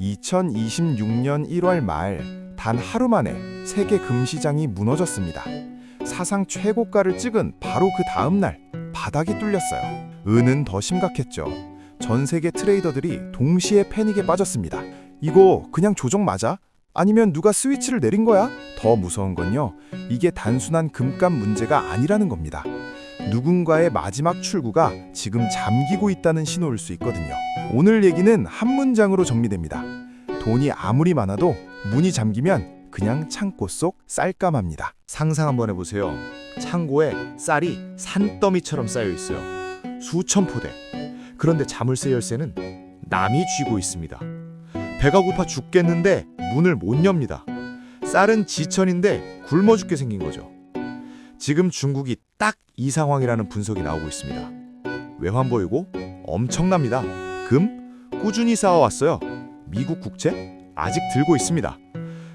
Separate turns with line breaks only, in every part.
2026년 1월 말 단 하루 만에 세계 금시장이 무너졌습니다. 사상 최고가를 찍은 바로 그 다음 날 바닥이 뚫렸어요. 은은 더 심각했죠. 전 세계 트레이더들이 동시에 패닉에 빠졌습니다. 이거 그냥 조정 맞아? 아니면 누가 스위치를 내린 거야? 더 무서운 건요, 이게 단순한 금값 문제가 아니라는 겁니다. 누군가의 마지막 출구가 지금 잠기고 있다는 신호일 수 있거든요. 오늘 얘기는 한 문장으로 정리됩니다. 돈이 아무리 많아도 문이 잠기면 그냥 창고 속 쌀감합니다.
상상 한번 해보세요. 창고에 쌀이 산더미처럼 쌓여 있어요. 수천 포대. 그런데 자물쇠 열쇠는 남이 쥐고 있습니다. 배가 고파 죽겠는데 문을 못 엽니다. 쌀은 지천인데 굶어 죽게 생긴 거죠. 지금 중국이 딱 이 상황이라는 분석이 나오고 있습니다. 외환 보이고 엄청납니다. 금 꾸준히 쌓아왔어요. 미국 국채 아직 들고 있습니다.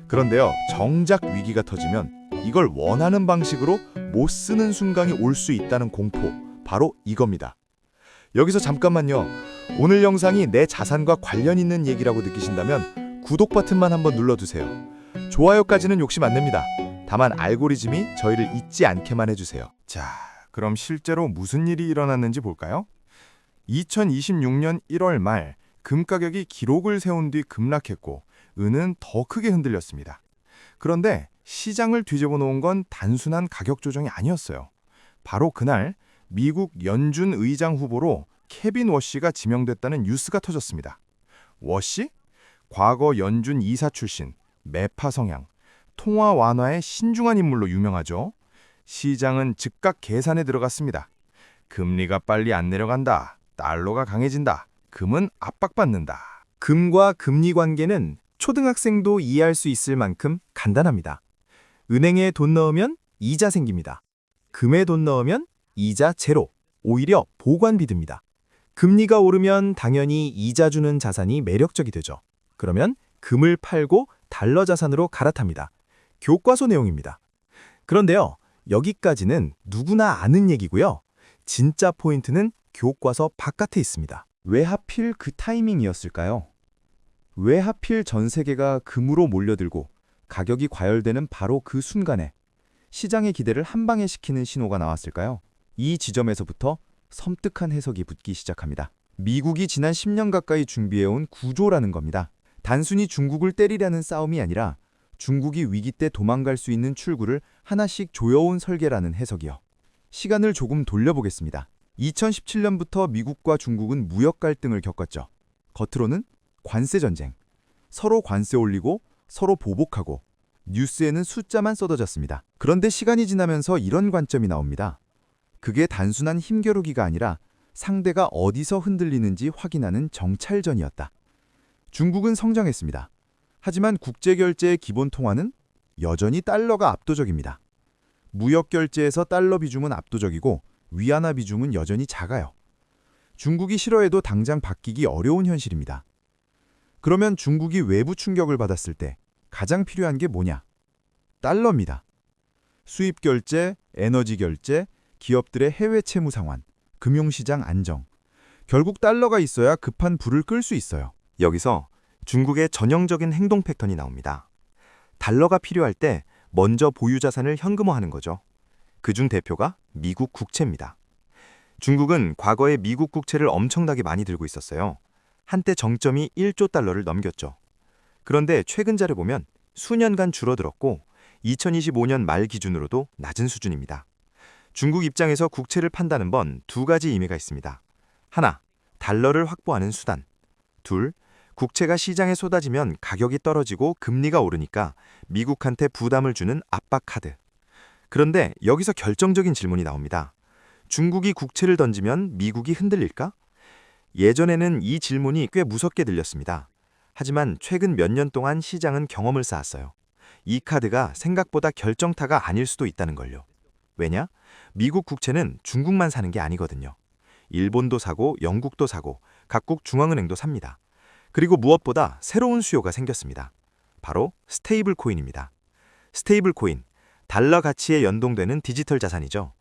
그런데요, 정작 위기가 터지면 이걸 원하는 방식으로 못 쓰는 순간이 올 수 있다는 공포, 바로 이겁니다. 여기서 잠깐만요. 오늘 영상이 내 자산과 관련 있는 얘기라고 느끼신다면 구독 버튼만 한번 눌러두세요. 좋아요까지는 욕심 안 냅니다. 다만 알고리즘이 저희를 잊지 않게만 해주세요.
자, 그럼 실제로 무슨 일이 일어났는지 볼까요? 2026년 1월 말 금 가격이 기록을 세운 뒤 급락했고 은은 더 크게 흔들렸습니다. 그런데 시장을 뒤집어 놓은 건 단순한 가격 조정이 아니었어요. 바로 그날 미국 연준 의장 후보로 케빈 워시가 지명됐다는 뉴스가 터졌습니다. 워시? 과거 연준 이사 출신, 매파 성향, 통화 완화에 신중한 인물로 유명하죠. 시장은 즉각 계산에 들어갔습니다. 금리가 빨리 안 내려간다. 달러가 강해진다. 금은 압박받는다.
금과 금리 관계는 초등학생도 이해할 수 있을 만큼 간단합니다. 은행에 돈 넣으면 이자 생깁니다. 금에 돈 넣으면 이자 제로, 오히려 보관비 듭니다. 금리가 오르면 당연히 이자 주는 자산이 매력적이 되죠. 그러면 금을 팔고 달러 자산으로 갈아탑니다. 교과서 내용입니다. 그런데요, 여기까지는 누구나 아는 얘기고요. 진짜 포인트는 교과서 바깥에 있습니다.
왜 하필 그 타이밍이었을까요? 왜 하필 전 세계가 금으로 몰려들고 가격이 과열되는 바로 그 순간에 시장의 기대를 한 방에 식히는 신호가 나왔을까요? 이 지점에서부터 섬뜩한 해석이 붙기 시작합니다. 미국이 지난 10년 가까이 준비해온 구조라는 겁니다. 단순히 중국을 때리려는 싸움이 아니라 중국이 위기 때 도망갈 수 있는 출구를 하나씩 조여온 설계라는 해석이요. 시간을 조금 돌려보겠습니다. 2017년부터 미국과 중국은 무역 갈등을 겪었죠. 겉으로는 관세 전쟁, 서로 관세 올리고 서로 보복하고 뉴스에는 숫자만 쏟아졌습니다. 그런데 시간이 지나면서 이런 관점이 나옵니다. 그게 단순한 힘겨루기가 아니라 상대가 어디서 흔들리는지 확인하는 정찰전이었다. 중국은 성장했습니다. 하지만 국제결제의 기본 통화는 여전히 달러가 압도적입니다. 무역결제에서 달러 비중은 압도적이고 위안화 비중은 여전히 작아요. 중국이 싫어해도 당장 바뀌기 어려운 현실입니다. 그러면 중국이 외부 충격을 받았을 때 가장 필요한 게 뭐냐? 달러입니다. 수입 결제, 에너지 결제, 기업들의 해외 채무 상환, 금융시장 안정. 결국 달러가 있어야 급한 불을 끌 수 있어요.
여기서 중국의 전형적인 행동 패턴이 나옵니다. 달러가 필요할 때 먼저 보유 자산을 현금화하는 거죠. 그중 대표가 미국 국채입니다. 중국은 과거에 미국 국채를 엄청나게 많이 들고 있었어요. 한때 정점이 1조 달러를 넘겼죠. 그런데 최근 자료 보면 수년간 줄어들었고 2025년 말 기준으로도 낮은 수준입니다. 중국 입장에서 국채를 판다는 건 두 가지 의미가 있습니다. 하나, 달러를 확보하는 수단. 둘, 국채가 시장에 쏟아지면 가격이 떨어지고 금리가 오르니까 미국한테 부담을 주는 압박 카드. 그런데 여기서 결정적인 질문이 나옵니다. 중국이 국채를 던지면 미국이 흔들릴까? 예전에는 이 질문이 꽤 무섭게 들렸습니다. 하지만 최근 몇 년 동안 시장은 경험을 쌓았어요. 이 카드가 생각보다 결정타가 아닐 수도 있다는 걸요. 왜냐? 미국 국채는 중국만 사는 게 아니거든요. 일본도 사고 영국도 사고 각국 중앙은행도 삽니다. 그리고 무엇보다 새로운 수요가 생겼습니다. 바로 스테이블 코인입니다. 스테이블 코인, 달러 가치에 연동되는 디지털 자산이죠.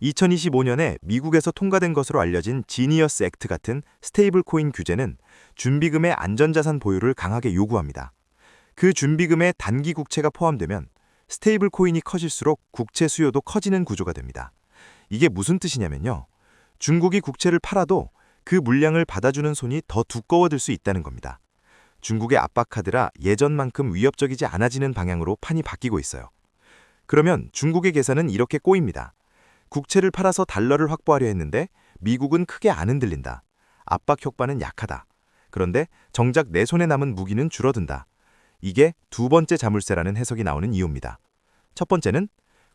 2025년에 미국에서 통과된 것으로 알려진 지니어스 액트 같은 스테이블 코인 규제는 준비금의 안전자산 보유를 강하게 요구합니다. 그 준비금에 단기 국채가 포함되면 스테이블 코인이 커질수록 국채 수요도 커지는 구조가 됩니다. 이게 무슨 뜻이냐면요. 중국이 국채를 팔아도 그 물량을 받아주는 손이 더 두꺼워질 수 있다는 겁니다. 중국의 압박카드라 예전만큼 위협적이지 않아지는 방향으로 판이 바뀌고 있어요. 그러면 중국의 계산은 이렇게 꼬입니다. 국채를 팔아서 달러를 확보하려 했는데 미국은 크게 안 흔들린다. 압박 효과는 약하다. 그런데 정작 내 손에 남은 무기는 줄어든다. 이게 두 번째 자물쇠라는 해석이 나오는 이유입니다. 첫 번째는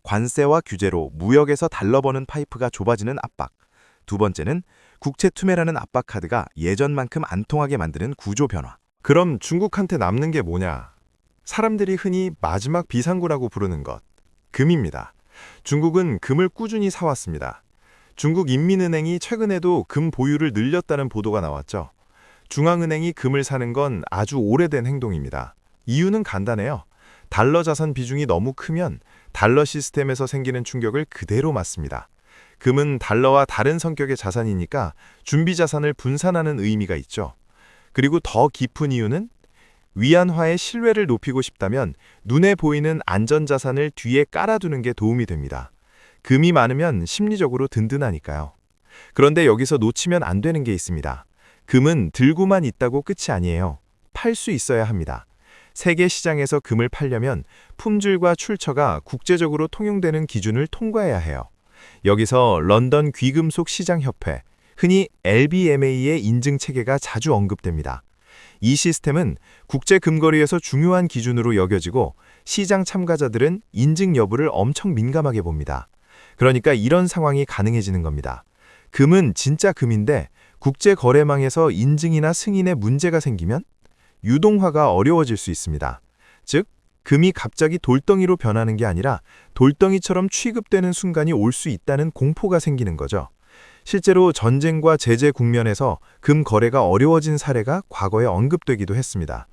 관세와 규제로 무역에서 달러 버는 파이프가 좁아지는 압박. 두 번째는 국채 투매라는 압박 카드가 예전만큼 안 통하게 만드는 구조 변화.
그럼 중국한테 남는 게 뭐냐? 사람들이 흔히 마지막 비상구라고 부르는 것, 금입니다. 중국은 금을 꾸준히 사왔습니다. 중국 인민은행이 최근에도 금 보유를 늘렸다는 보도가 나왔죠. 중앙은행이 금을 사는 건 아주 오래된 행동입니다. 이유는 간단해요. 달러 자산 비중이 너무 크면 달러 시스템에서 생기는 충격을 그대로 맞습니다. 금은 달러와 다른 성격의 자산이니까 준비 자산을 분산하는 의미가 있죠. 그리고 더 깊은 이유는 위안화의 신뢰를 높이고 싶다면 눈에 보이는 안전자산을 뒤에 깔아두는 게 도움이 됩니다. 금이 많으면 심리적으로 든든하니까요. 그런데 여기서 놓치면 안 되는 게 있습니다. 금은 들고만 있다고 끝이 아니에요. 팔 수 있어야 합니다. 세계 시장에서 금을 팔려면 품질과 출처가 국제적으로 통용되는 기준을 통과해야 해요. 여기서 런던 귀금속 시장협회, 흔히 LBMA의 인증 체계가 자주 언급됩니다. 이 시스템은 국제 금거래에서 중요한 기준으로 여겨지고 시장 참가자들은 인증 여부를 엄청 민감하게 봅니다. 그러니까 이런 상황이 가능해지는 겁니다. 금은 진짜 금인데 국제 거래망에서 인증이나 승인에 문제가 생기면 유동화가 어려워질 수 있습니다. 즉, 금이 갑자기 돌덩이로 변하는 게 아니라 돌덩이처럼 취급되는 순간이 올 수 있다는 공포가 생기는 거죠. 실제로 전쟁과 제재 국면에서 금 거래가 어려워진 사례가 과거에 언급되기도 했습니다.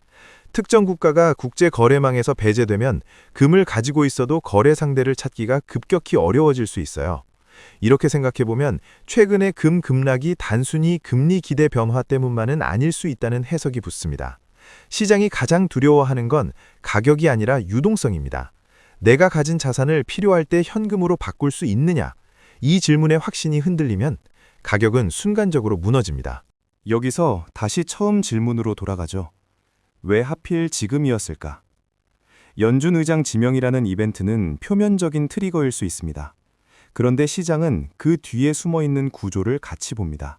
특정 국가가 국제 거래망에서 배제되면 금을 가지고 있어도 거래 상대를 찾기가 급격히 어려워질 수 있어요. 이렇게 생각해보면 최근의 금 급락이 단순히 금리 기대 변화 때문만은 아닐 수 있다는 해석이 붙습니다. 시장이 가장 두려워하는 건 가격이 아니라 유동성입니다. 내가 가진 자산을 필요할 때 현금으로 바꿀 수 있느냐? 이 질문의 확신이 흔들리면 가격은 순간적으로 무너집니다.
여기서 다시 처음 질문으로 돌아가죠. 왜 하필 지금이었을까? 연준 의장 지명이라는 이벤트는 표면적인 트리거일 수 있습니다. 그런데 시장은 그 뒤에 숨어있는 구조를 같이 봅니다.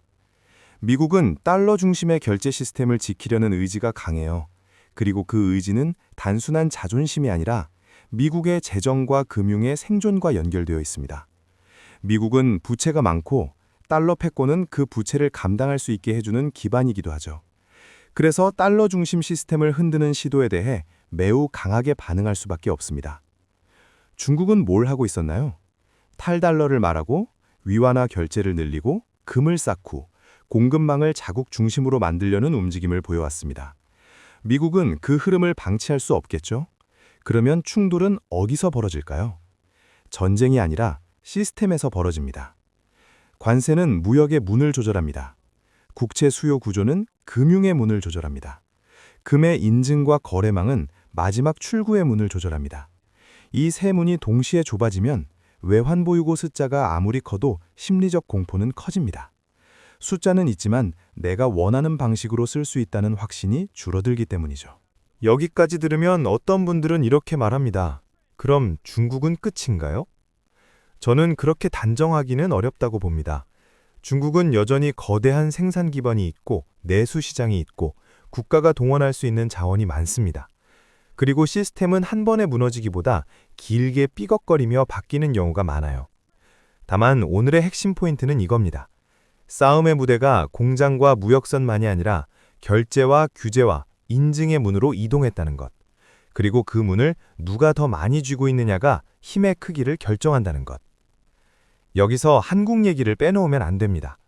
미국은 달러 중심의 결제 시스템을 지키려는 의지가 강해요. 그리고 그 의지는 단순한 자존심이 아니라 미국의 재정과 금융의 생존과 연결되어 있습니다. 미국은 부채가 많고 달러 패권은 그 부채를 감당할 수 있게 해주는 기반이기도 하죠. 그래서 달러 중심 시스템을 흔드는 시도에 대해 매우 강하게 반응할 수밖에 없습니다. 중국은 뭘 하고 있었나요? 탈달러를 말하고 위안화 결제를 늘리고 금을 쌓고 공급망을 자국 중심으로 만들려는 움직임을 보여왔습니다. 미국은 그 흐름을 방치할 수 없겠죠? 그러면 충돌은 어디서 벌어질까요? 전쟁이 아니라 시스템에서 벌어집니다. 관세는 무역의 문을 조절합니다. 국채 수요 구조는 금융의 문을 조절합니다. 금의 인증과 거래망은 마지막 출구의 문을 조절합니다. 이 세 문이 동시에 좁아지면 외환보유고 숫자가 아무리 커도 심리적 공포는 커집니다. 숫자는 있지만 내가 원하는 방식으로 쓸 수 있다는 확신이 줄어들기 때문이죠.
여기까지 들으면 어떤 분들은 이렇게 말합니다. 그럼 중국은 끝인가요? 저는 그렇게 단정하기는 어렵다고 봅니다. 중국은 여전히 거대한 생산 기반이 있고 내수 시장이 있고 국가가 동원할 수 있는 자원이 많습니다. 그리고 시스템은 한 번에 무너지기보다 길게 삐걱거리며 바뀌는 경우가 많아요. 다만 오늘의 핵심 포인트는 이겁니다. 싸움의 무대가 공장과 무역선만이 아니라 결제와 규제와 인증의 문으로 이동했다는 것. 그리고 그 문을 누가 더 많이 쥐고 있느냐가 힘의 크기를 결정한다는 것. 여기서 한국 얘기를 빼놓으면 안 됩니다.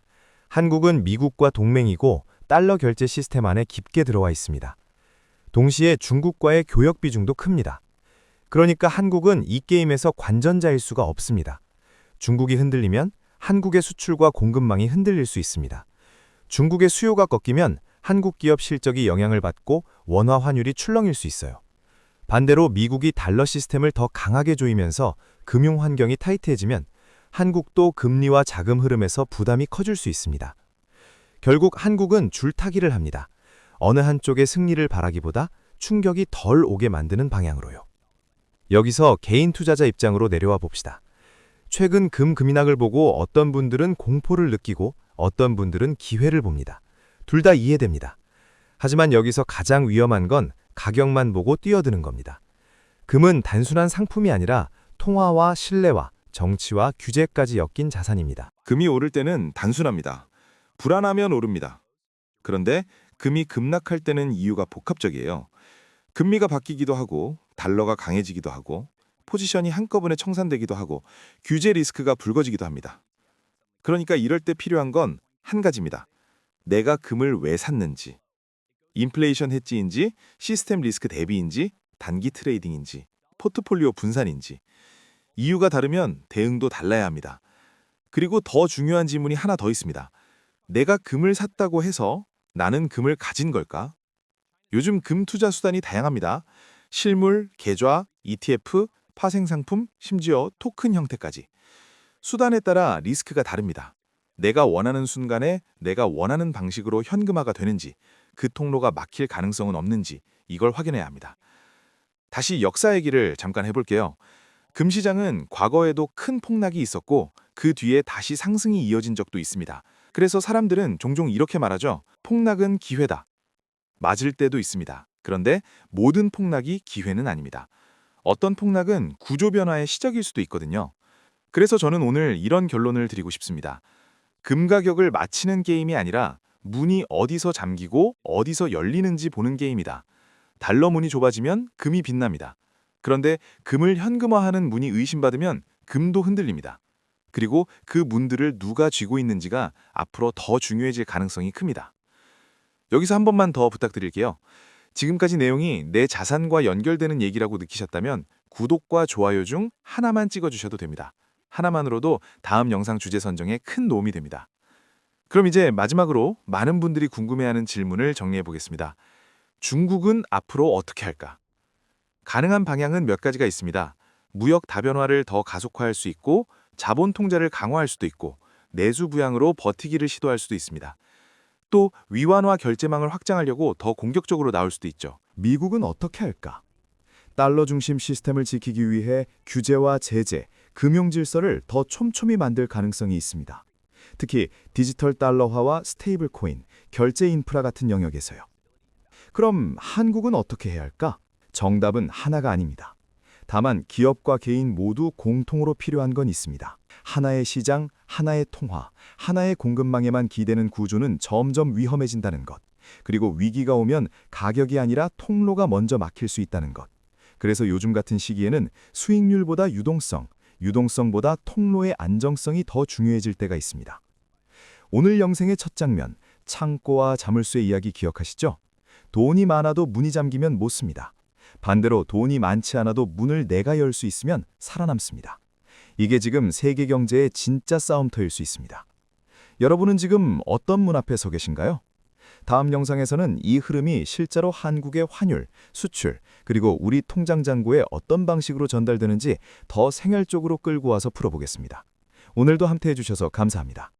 한국은 미국과 동맹이고 달러 결제 시스템 안에 깊게 들어와 있습니다. 동시에 중국과의 교역 비중도 큽니다. 그러니까 한국은 이 게임에서 관전자일 수가 없습니다. 중국이 흔들리면 한국의 수출과 공급망이 흔들릴 수 있습니다. 중국의 수요가 꺾이면 한국 기업 실적이 영향을 받고 원화 환율이 출렁일 수 있어요. 반대로 미국이 달러 시스템을 더 강하게 조이면서 금융 환경이 타이트해지면 한국도 금리와 자금 흐름에서 부담이 커질 수 있습니다. 결국 한국은 줄타기를 합니다. 어느 한쪽의 승리를 바라기보다 충격이 덜 오게 만드는 방향으로요. 여기서 개인 투자자 입장으로 내려와 봅시다. 최근 금인학을 보고 어떤 분들은 공포를 느끼고 어떤 분들은 기회를 봅니다. 둘 다 이해됩니다. 하지만 여기서 가장 위험한 건 가격만 보고 뛰어드는 겁니다. 금은 단순한 상품이 아니라 통화와 신뢰와 정치와 규제까지 엮인 자산입니다.
금이 오를 때는 단순합니다. 불안하면 오릅니다. 그런데 금이 급락할 때는 이유가 복합적이에요. 금리가 바뀌기도 하고 달러가 강해지기도 하고 포지션이 한꺼번에 청산되기도 하고 규제 리스크가 불거지기도 합니다. 그러니까 이럴 때 필요한 건 한 가지입니다. 내가 금을 왜 샀는지, 인플레이션 해지인지, 시스템 리스크 대비인지, 단기 트레이딩인지, 포트폴리오 분산인지. 이유가 다르면 대응도 달라야 합니다. 그리고 더 중요한 질문이 하나 더 있습니다. 내가 금을 샀다고 해서 나는 금을 가진 걸까? 요즘 금 투자 수단이 다양합니다. 실물, 계좌, ETF, 파생상품, 심지어 토큰 형태까지. 수단에 따라 리스크가 다릅니다. 내가 원하는 순간에 내가 원하는 방식으로 현금화가 되는지, 그 통로가 막힐 가능성은 없는지 이걸 확인해야 합니다. 다시 역사 얘기를 잠깐 해볼게요. 금시장은 과거에도 큰 폭락이 있었고 그 뒤에 다시 상승이 이어진 적도 있습니다. 그래서 사람들은 종종 이렇게 말하죠. 폭락은 기회다. 맞을 때도 있습니다. 그런데 모든 폭락이 기회는 아닙니다. 어떤 폭락은 구조 변화의 시작일 수도 있거든요. 그래서 저는 오늘 이런 결론을 드리고 싶습니다. 금 가격을 맞히는 게임이 아니라 문이 어디서 잠기고 어디서 열리는지 보는 게임이다. 달러 문이 좁아지면 금이 빛납니다. 그런데 금을 현금화하는 문이 의심받으면 금도 흔들립니다. 그리고 그 문들을 누가 쥐고 있는지가 앞으로 더 중요해질 가능성이 큽니다. 여기서 한 번만 더 부탁드릴게요. 지금까지 내용이 내 자산과 연결되는 얘기라고 느끼셨다면 구독과 좋아요 중 하나만 찍어주셔도 됩니다. 하나만으로도 다음 영상 주제 선정에 큰 도움이 됩니다. 그럼 이제 마지막으로 많은 분들이 궁금해하는 질문을 정리해 보겠습니다. 중국은 앞으로 어떻게 할까? 가능한 방향은 몇 가지가 있습니다. 무역 다변화를 더 가속화할 수 있고 자본 통제를 강화할 수도 있고 내수 부양으로 버티기를 시도할 수도 있습니다. 또 위안화 결제망을 확장하려고 더 공격적으로 나올 수도 있죠.
미국은 어떻게 할까? 달러 중심 시스템을 지키기 위해 규제와 제재, 금융 질서를 더 촘촘히 만들 가능성이 있습니다. 특히 디지털 달러화와 스테이블 코인, 결제 인프라 같은 영역에서요. 그럼 한국은 어떻게 해야 할까? 정답은 하나가 아닙니다. 다만 기업과 개인 모두 공통으로 필요한 건 있습니다. 하나의 시장, 하나의 통화, 하나의 공급망에만 기대는 구조는 점점 위험해진다는 것. 그리고 위기가 오면 가격이 아니라 통로가 먼저 막힐 수 있다는 것. 그래서 요즘 같은 시기에는 수익률보다 유동성, 유동성보다 통로의 안정성이 더 중요해질 때가 있습니다. 오늘 영상의 첫 장면, 창고와 자물쇠 이야기 기억하시죠? 돈이 많아도 문이 잠기면 못 씁니다. 반대로 돈이 많지 않아도 문을 내가 열 수 있으면 살아남습니다. 이게 지금 세계 경제의 진짜 싸움터일 수 있습니다. 여러분은 지금 어떤 문 앞에 서 계신가요? 다음 영상에서는 이 흐름이 실제로 한국의 환율, 수출, 그리고 우리 통장 잔고에 어떤 방식으로 전달되는지 더 생활적으로 끌고 와서 풀어보겠습니다. 오늘도 함께해 주셔서 감사합니다.